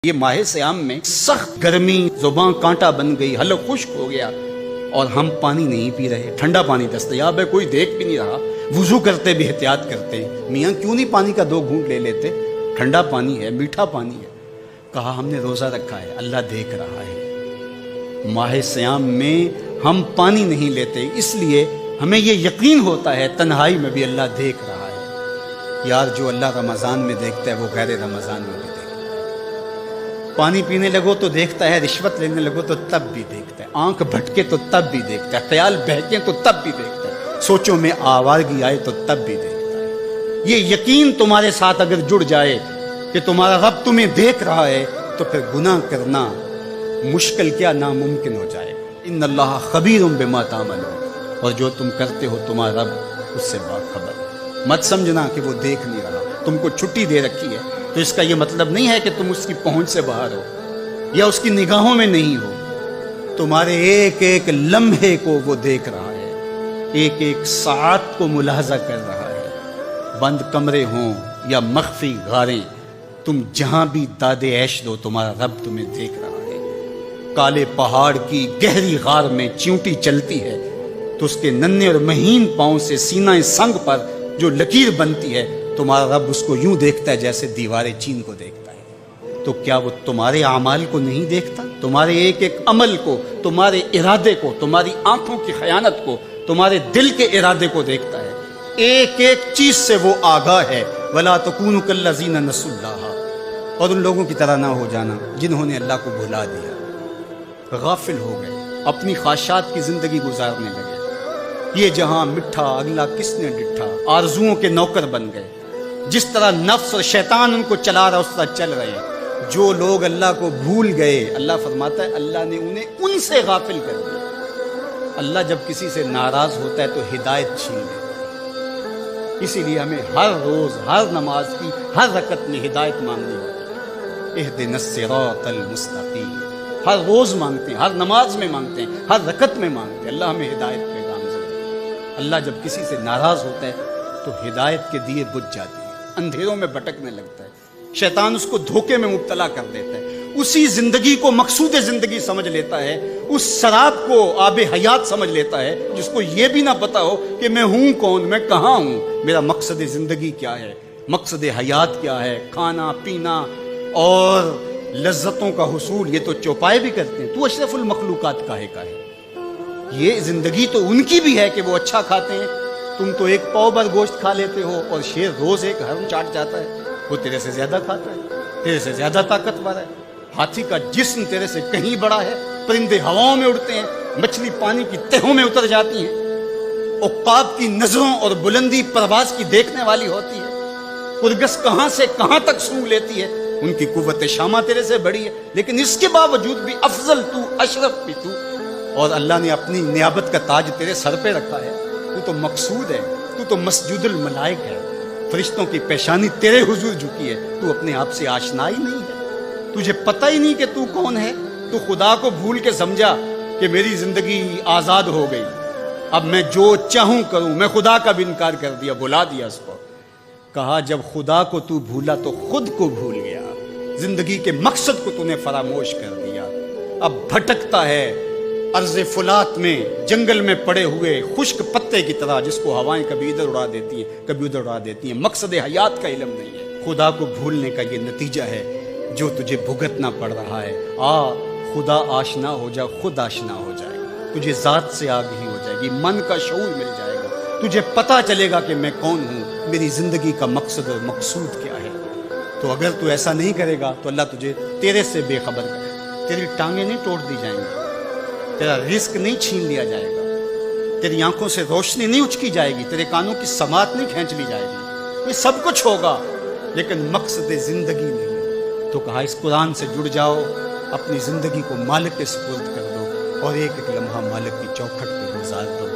یہ ماہ سیام میں سخت گرمی، زبان کانٹا بن گئی، حلق خشک ہو گیا اور ہم پانی نہیں پی رہے، ٹھنڈا پانی دستیاب ہے، کوئی دیکھ بھی نہیں رہا، وضو کرتے بھی احتیاط کرتے، میاں کیوں نہیں پانی کا 2 گھونٹ لے لیتے، ٹھنڈا پانی ہے، میٹھا پانی ہے۔ کہا ہم نے روزہ رکھا ہے، اللہ دیکھ رہا ہے۔ ماہ سیام میں ہم پانی نہیں لیتے، اس لیے ہمیں یہ یقین ہوتا ہے تنہائی میں بھی اللہ دیکھ رہا ہے۔ یار جو اللہ رمضان میں دیکھتا ہے وہ غیر رمضان میں بھی دیکھتا ہے۔ پانی پینے لگو تو دیکھتا ہے، رشوت لینے لگو تو تب بھی دیکھتا ہے، آنکھ بھٹکے تو تب بھی دیکھتا ہے، خیال بہکے تو تب بھی دیکھتا ہے، سوچوں میں آوارگی آئے تو تب بھی دیکھتا ہے۔ یہ یقین تمہارے ساتھ اگر جڑ جائے کہ تمہارا رب تمہیں دیکھ رہا ہے تو پھر گناہ کرنا مشکل کیا ناممکن ہو جائے گا۔ ان اللہ خبیر بما تعملون، اور جو تم کرتے ہو تمہارا رب اس سے باخبر ہے۔ مت سمجھنا کہ وہ دیکھ نہیں رہا، تم کو چھٹی دے رکھی ہے تو اس کا یہ مطلب نہیں ہے کہ تم اس کی پہنچ سے باہر ہو یا اس کی نگاہوں میں نہیں ہو۔ تمہارے ایک ایک لمحے کو وہ دیکھ رہا ہے، ایک ایک ساعت کو ملاحظہ کر رہا ہے۔ بند کمرے ہوں یا مخفی غاریں، تم جہاں بھی داد عیش دو تمہارا رب تمہیں دیکھ رہا ہے۔ کالے پہاڑ کی گہری غار میں چیونٹی چلتی ہے تو اس کے ننھے اور مہین پاؤں سے سینہ سنگ پر جو لکیر بنتی ہے تمہارا رب اس کو یوں دیکھتا ہے جیسے دیوار چین کو دیکھتا ہے۔ تو کیا وہ تمہارے اعمال کو نہیں دیکھتا؟ تمہارے ایک ایک عمل کو، تمہارے ارادے کو، تمہاری آنکھوں کی خیانت کو، تمہارے دل کے ارادے کو دیکھتا ہے۔ ایک ایک چیز سے وہ آگاہ ہے۔ وَلَا تَكُونُوا كَالَّذِينَ نَسُوا اللَّهَ، اور ان لوگوں کی طرح نہ ہو جانا جنہوں نے اللہ کو بھلا دیا، غافل ہو گئے، اپنی خواہشات کی زندگی گزارنے لگے۔ یہ جہاں مٹھا اگلا کس نے ڈٹھا، آرزوؤں کے نوکر بن گئے۔ جس طرح نفس اور شیطان ان کو چلا رہا اس طرح چل رہے ہیں۔ جو لوگ اللہ کو بھول گئے، اللہ فرماتا ہے اللہ نے انہیں ان سے غافل کر دیا۔ اللہ جب کسی سے ناراض ہوتا ہے تو ہدایت چھین لیتا ہے۔ اسی لیے ہمیں ہر روز ہر نماز کی ہر رکعت میں ہدایت مانگنی ہوتی ہے۔ اہدنا الصراط المستقیم، ہر روز مانگتے ہیں، ہر نماز میں مانگتے ہیں، ہر رکعت میں مانگتے ہیں، اللہ ہمیں ہدایت پہ گامزن کرے۔ اللہ جب کسی سے ناراض ہوتا ہے تو ہدایت کے دیے بجھ جاتے ہیں، اندھیروں میں بھٹکنے لگتا ہے، شیطان اس کو دھوکے میں مبتلا کر دیتا ہے، اسی زندگی کو مقصود زندگی سمجھ لیتا ہے، اس شراب کو آب حیات سمجھ لیتا ہے جس کو یہ بھی نہ پتا ہو کہ میں ہوں کون، میں کہاں ہوں، میرا مقصد زندگی کیا ہے، مقصد حیات کیا ہے۔ کھانا پینا اور لذتوں کا حصول یہ تو چوپائے بھی کرتے ہیں، تو اشرف المخلوقات کاہے ہے۔ یہ زندگی تو ان کی بھی ہے کہ وہ اچھا کھاتے ہیں، تم تو ایک پاؤ بھر گوشت کھا لیتے ہو اور شیر روز ایک حرم چاٹ جاتا ہے، وہ تیرے سے زیادہ کھاتا ہے، تیرے سے زیادہ طاقتور ہے۔ ہاتھی کا جسم تیرے سے کہیں بڑا ہے، پرندے ہواؤں میں اڑتے ہیں، مچھلی پانی کی تہوں میں اتر جاتی ہیں، عقاب کی نظروں اور بلندی پرواز کی دیکھنے والی ہوتی ہے، پرگس کہاں سے کہاں تک سونگ لیتی ہے، ان کی قوت شامہ تیرے سے بڑی ہے، لیکن اس کے باوجود بھی افضل تو، اشرف بھی تو، اور اللہ نے اپنی نیابت کا تاج تیرے سر پہ رکھا ہے۔ تو تو مقصود ہے، تو تو مسجود الملائک ہے، فرشتوں کی پیشانی تیرے حضور جھکی ہے، تو اپنے آپ سے آشنا ہی نہیں ہے، تجھے پتہ ہی نہیں کہ تو کون ہے۔ تو خدا کو بھول کے سمجھا کہ میری زندگی آزاد ہو گئی، اب میں جو چاہوں کروں، میں خدا کا بھی انکار کر دیا، بھلا دیا اس کو۔ کہا جب خدا کو تو بھولا تو خود کو بھول گیا، زندگی کے مقصد کو تو نے فراموش کر دیا، اب بھٹکتا ہے ارض فلات میں، جنگل میں پڑے ہوئے خشک پتے کی طرح جس کو ہوائیں کبھی ادھر اڑا دیتی ہیں کبھی ادھر اڑا دیتی ہیں۔ مقصد حیات کا علم نہیں ہے، خدا کو بھولنے کا یہ نتیجہ ہے جو تجھے بھگتنا پڑ رہا ہے۔ خدا آشنا ہو جا، خود آشنا ہو جائے گا، تجھے ذات سے آگہی ہو جائے گی، من کا شعور مل جائے گا، تجھے پتہ چلے گا کہ میں کون ہوں، میری زندگی کا مقصد اور مقصود کیا ہے۔ تو اگر تو ایسا نہیں کرے گا تو اللہ تجھے تیرے سے بے خبر کرے، تیری ٹانگیں نہیں توڑ دی جائیں گی، تیرا رزق نہیں چھین لیا جائے گا، تیری آنکھوں سے روشنی نہیں اچکی جائے گی، تیرے کانوں کی سماعت نہیں کھینچ لی جائے گی، یہ سب کچھ ہوگا لیکن مقصد زندگی نہیں۔ تو کہا اس قرآن سے جڑ جاؤ، اپنی زندگی کو مالک کے سپرد کر دو اور ایک ایک لمحہ مالک کی چوکھٹ پہ گزار دو۔